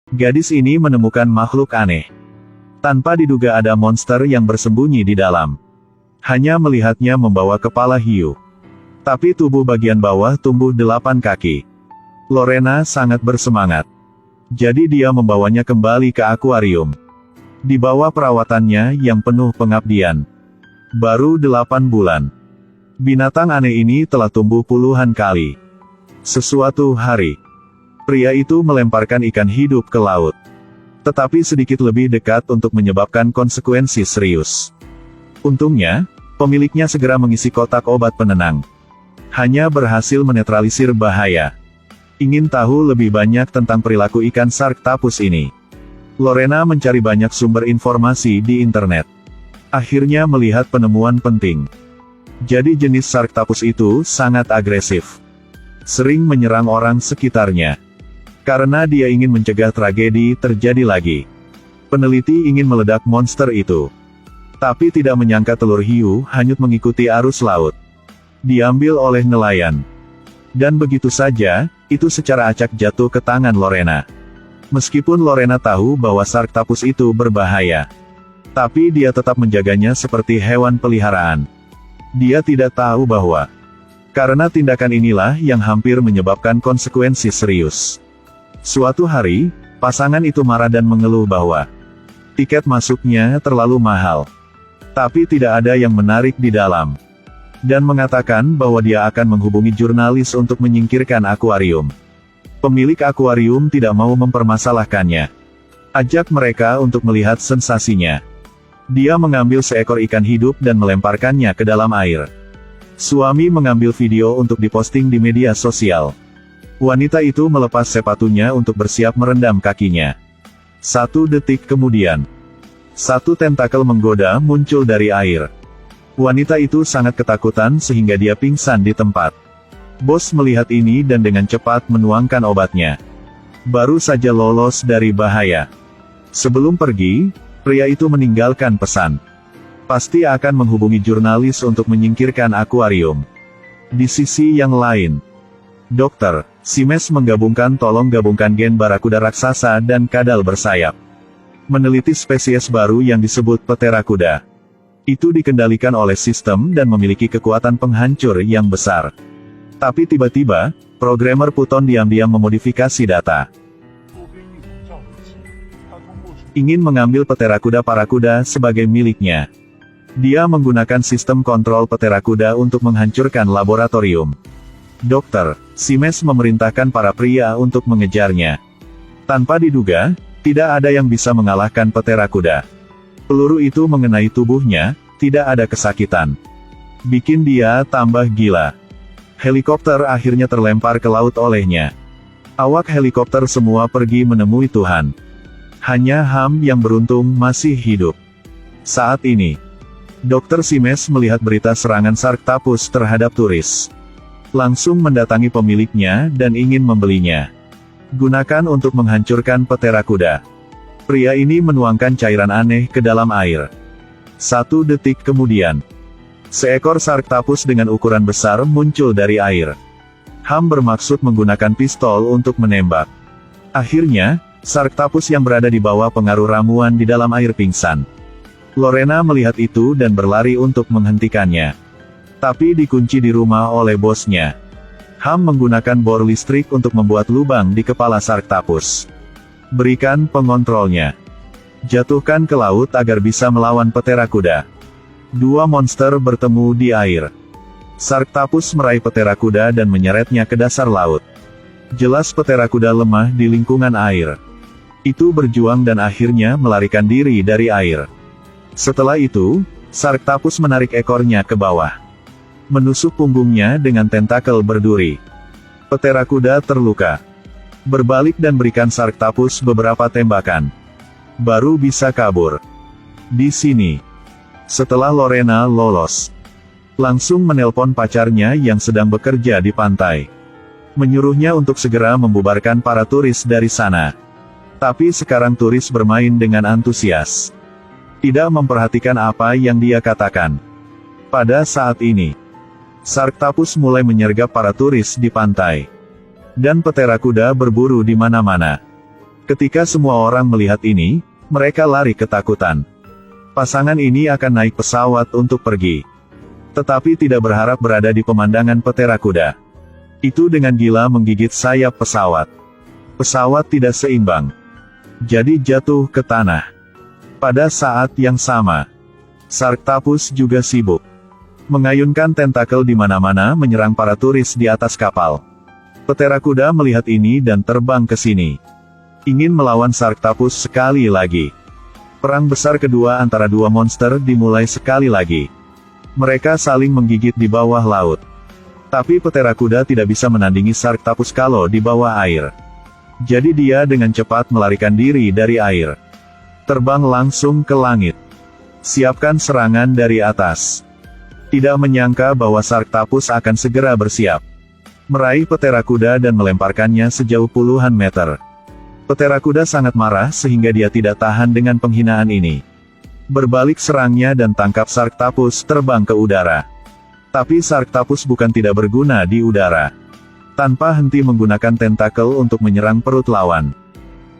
Gadis ini menemukan makhluk aneh. Tanpa diduga ada monster yang bersembunyi di dalam. Hanya melihatnya membawa kepala hiu. Tapi tubuh bagian bawah tumbuh 8 kaki. Lorena sangat bersemangat. Jadi dia membawanya kembali ke akuarium. Di bawah perawatannya yang penuh pengabdian. Baru 8 bulan. Binatang aneh ini telah tumbuh puluhan kali. Sesuatu hari, pria itu melemparkan ikan hidup ke laut. Tetapi sedikit lebih dekat untuk menyebabkan konsekuensi serius. Untungnya, pemiliknya segera mengisi kotak obat penenang. Hanya berhasil menetralisir bahaya. Ingin tahu lebih banyak tentang perilaku ikan Sarktapus ini? Lorena mencari banyak sumber informasi di internet. Akhirnya melihat penemuan penting. Jadi jenis Sarktapus itu sangat agresif. Sering menyerang orang sekitarnya. Karena dia ingin mencegah tragedi terjadi lagi. Peneliti ingin meledak monster itu. Tapi tidak menyangka telur hiu hanyut mengikuti arus laut. Diambil oleh nelayan. Dan begitu saja, itu secara acak jatuh ke tangan Lorena. Meskipun Lorena tahu bahwa Sarktapus itu berbahaya. Tapi dia tetap menjaganya seperti hewan peliharaan. Dia tidak tahu bahwa karena tindakan inilah yang hampir menyebabkan konsekuensi serius. Suatu hari, pasangan itu marah dan mengeluh bahwa tiket masuknya terlalu mahal. Tapi tidak ada yang menarik di dalam. Dan mengatakan bahwa dia akan menghubungi jurnalis untuk menyingkirkan akuarium. Pemilik akuarium tidak mau mempermasalahkannya. Ajak mereka untuk melihat sensasinya. Dia mengambil seekor ikan hidup dan melemparkannya ke dalam air. Suami mengambil video untuk diposting di media sosial. Wanita itu melepas sepatunya untuk bersiap merendam kakinya. 1 detik kemudian, satu tentakel menggoda muncul dari air. Wanita itu sangat ketakutan sehingga dia pingsan di tempat. Bos melihat ini dan dengan cepat menuangkan obatnya. Baru saja lolos dari bahaya. Sebelum pergi, pria itu meninggalkan pesan. Pasti akan menghubungi jurnalis untuk menyingkirkan akuarium. Di sisi yang lain, Dr. Simes tolong gabungkan gen barakuda raksasa dan kadal bersayap. Meneliti spesies baru yang disebut Pterakuda. Itu dikendalikan oleh sistem dan memiliki kekuatan penghancur yang besar. Tapi tiba-tiba, programmer Puton diam-diam memodifikasi data. Ingin mengambil Pterakuda sebagai miliknya. Dia menggunakan sistem kontrol Pterakuda untuk menghancurkan laboratorium. Dr. Simes memerintahkan para pria untuk mengejarnya. Tanpa diduga, tidak ada yang bisa mengalahkan Pterakuda. Peluru itu mengenai tubuhnya, tidak ada kesakitan. Bikin dia tambah gila. Helikopter akhirnya terlempar ke laut olehnya. Awak helikopter semua pergi menemui Tuhan. Hanya Ham yang beruntung masih hidup. Saat ini, Dr. Simes melihat berita serangan Sarktapus terhadap turis. Langsung mendatangi pemiliknya dan ingin membelinya. Gunakan untuk menghancurkan Pterakuda. Pria ini menuangkan cairan aneh ke dalam air. 1 detik kemudian, seekor Sarktapus dengan ukuran besar muncul dari air. Ham bermaksud menggunakan pistol untuk menembak. Akhirnya, Sarktapus yang berada di bawah pengaruh ramuan di dalam air pingsan. Lorena melihat itu dan berlari untuk menghentikannya. Tapi dikunci di rumah oleh bosnya. Ham menggunakan bor listrik untuk membuat lubang di kepala Sarktapus. Berikan pengontrolnya. Jatuhkan ke laut agar bisa melawan Pterakuda. 2 monster bertemu di air. Sarktapus meraih Pterakuda dan menyeretnya ke dasar laut. Jelas Pterakuda lemah di lingkungan air. Itu berjuang dan akhirnya melarikan diri dari air. Setelah itu, Sarktapus menarik ekornya ke bawah. Menusuk punggungnya dengan tentakel berduri. Pterakuda terluka. Berbalik dan berikan Sarktapus beberapa tembakan. Baru bisa kabur. Di sini, setelah Lorena lolos, langsung menelpon pacarnya yang sedang bekerja di pantai. Menyuruhnya untuk segera membubarkan para turis dari sana. Tapi sekarang turis bermain dengan antusias. Tidak memperhatikan apa yang dia katakan. Pada saat ini, Sarktapus mulai menyergap para turis di pantai. Dan Pterakuda berburu di mana-mana. Ketika semua orang melihat ini, mereka lari ketakutan. Pasangan ini akan naik pesawat untuk pergi. Tetapi tidak berharap berada di pemandangan petera kuda. Itu dengan gila menggigit sayap pesawat. Pesawat tidak seimbang. Jadi jatuh ke tanah. Pada saat yang sama, Sarktapus juga sibuk mengayunkan tentakel di mana-mana menyerang para turis di atas kapal. Petera kuda melihat ini dan terbang ke sini. Ingin melawan Sarktapus sekali lagi. Perang besar kedua antara dua monster dimulai sekali lagi. Mereka saling menggigit di bawah laut. Tapi petera kuda tidak bisa menandingi Sarktapus kalau di bawah air. Jadi dia dengan cepat melarikan diri dari air. Terbang langsung ke langit. Siapkan serangan dari atas. Tidak menyangka bahwa Sarktapus akan segera bersiap. Meraih petera kuda dan melemparkannya sejauh puluhan meter. Petera kuda sangat marah sehingga dia tidak tahan dengan penghinaan ini. Berbalik serangnya dan tangkap Sarktapus terbang ke udara. Tapi Sarktapus bukan tidak berguna di udara. Tanpa henti menggunakan tentakel untuk menyerang perut lawan.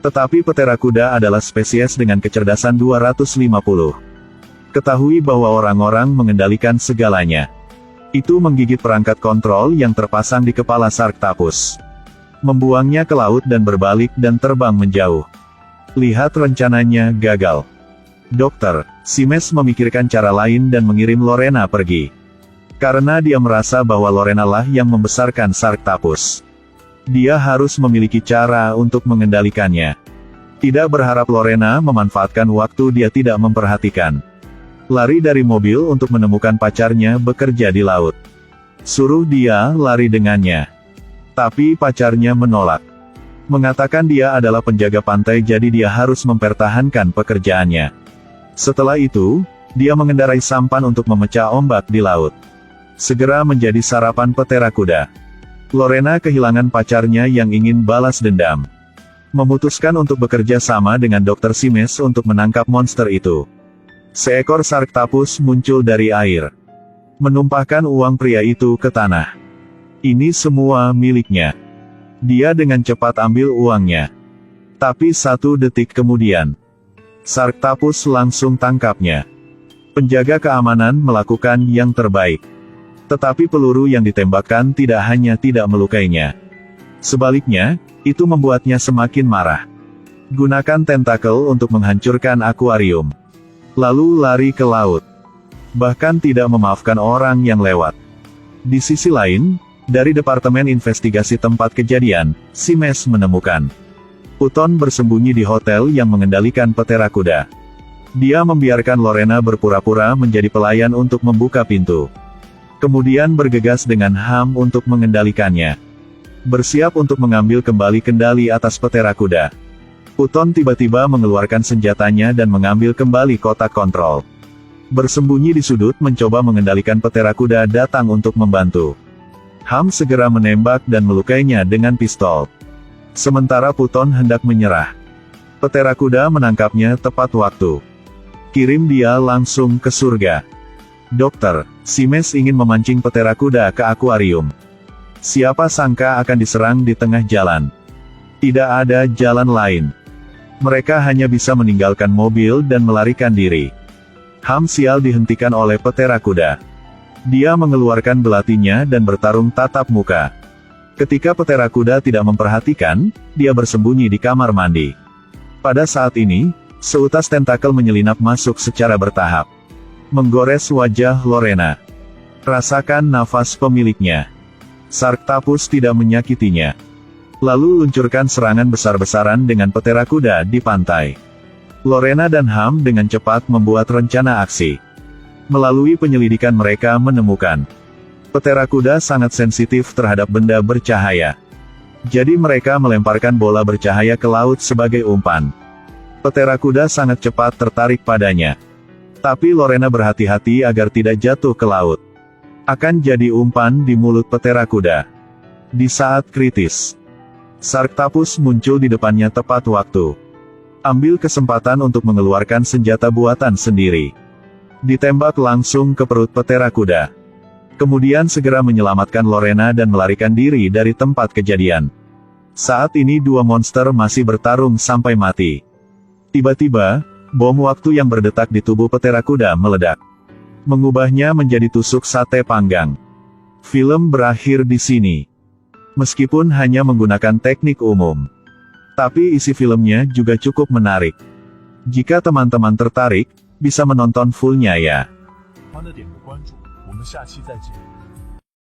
Tetapi petera kuda adalah spesies dengan kecerdasan 250. Ketahui bahwa orang-orang mengendalikan segalanya. Itu menggigit perangkat kontrol yang terpasang di kepala Sarktapus. Membuangnya ke laut dan berbalik dan terbang menjauh. Lihat rencananya gagal. Dokter Simes memikirkan cara lain dan mengirim Lorena pergi. Karena dia merasa bahwa Lorena lah yang membesarkan Sarktapus. Dia harus memiliki cara untuk mengendalikannya. Tidak berharap Lorena memanfaatkan waktu dia tidak memperhatikan. Lari dari mobil untuk menemukan pacarnya bekerja di laut. Suruh dia lari dengannya. Tapi pacarnya menolak. Mengatakan dia adalah penjaga pantai jadi dia harus mempertahankan pekerjaannya. Setelah itu, dia mengendarai sampan untuk memecah ombak di laut. Segera menjadi sarapan petera kuda. Lorena kehilangan pacarnya yang ingin balas dendam. Memutuskan untuk bekerja sama dengan Dr. Simes untuk menangkap monster itu. Seekor Sarktapus muncul dari air. Menumpahkan uang pria itu ke tanah. Ini semua miliknya. Dia dengan cepat ambil uangnya. Tapi 1 detik kemudian, Sarktapus langsung tangkapnya. Penjaga keamanan melakukan yang terbaik. Tetapi peluru yang ditembakkan tidak hanya tidak melukainya. Sebaliknya, itu membuatnya semakin marah. Gunakan tentakel untuk menghancurkan akuarium. Lalu lari ke laut. Bahkan tidak memaafkan orang yang lewat. Di sisi lain, dari Departemen Investigasi tempat kejadian, Simes menemukan Uton bersembunyi di hotel yang mengendalikan petera kuda. Dia membiarkan Lorena berpura-pura menjadi pelayan untuk membuka pintu. Kemudian bergegas dengan Ham untuk mengendalikannya. Bersiap untuk mengambil kembali kendali atas petera kuda. Uton tiba-tiba mengeluarkan senjatanya dan mengambil kembali kotak kontrol. Bersembunyi di sudut mencoba mengendalikan petera kuda datang untuk membantu. Ham segera menembak dan melukainya dengan pistol. Sementara Puton hendak menyerah. Petera kuda menangkapnya tepat waktu. Kirim dia langsung ke surga. Dokter Simes ingin memancing petera kuda ke akuarium. Siapa sangka akan diserang di tengah jalan. Tidak ada jalan lain. Mereka hanya bisa meninggalkan mobil dan melarikan diri. Ham sial dihentikan oleh petera kuda. Dia mengeluarkan belatinya dan bertarung tatap muka. Ketika petera kuda tidak memperhatikan, dia bersembunyi di kamar mandi. Pada saat ini, seutas tentakel menyelinap masuk secara bertahap. Menggores wajah Lorena. Rasakan nafas pemiliknya. Sarktapus tidak menyakitinya. Lalu luncurkan serangan besar-besaran dengan petera kuda di pantai. Lorena dan Ham dengan cepat membuat rencana aksi. Melalui penyelidikan mereka menemukan petera kuda sangat sensitif terhadap benda bercahaya. Jadi mereka melemparkan bola bercahaya ke laut sebagai umpan. Petera kuda sangat cepat tertarik padanya. Tapi Lorena berhati-hati agar tidak jatuh ke laut. Akan jadi umpan di mulut petera kuda. Di saat kritis, Sarktapus muncul di depannya tepat waktu. Ambil kesempatan untuk mengeluarkan senjata buatan sendiri. Ditembak langsung ke perut petera kuda. Kemudian segera menyelamatkan Lorena dan melarikan diri dari tempat kejadian. Saat ini dua monster masih bertarung sampai mati. Tiba-tiba, bom waktu yang berdetak di tubuh Petera Kuda meledak, mengubahnya menjadi tusuk sate panggang. Film berakhir di sini. Meskipun hanya menggunakan teknik umum, tapi isi filmnya juga cukup menarik. Jika teman-teman tertarik, bisa menonton fullnya ya. 欢的点个关注，我们下期再见。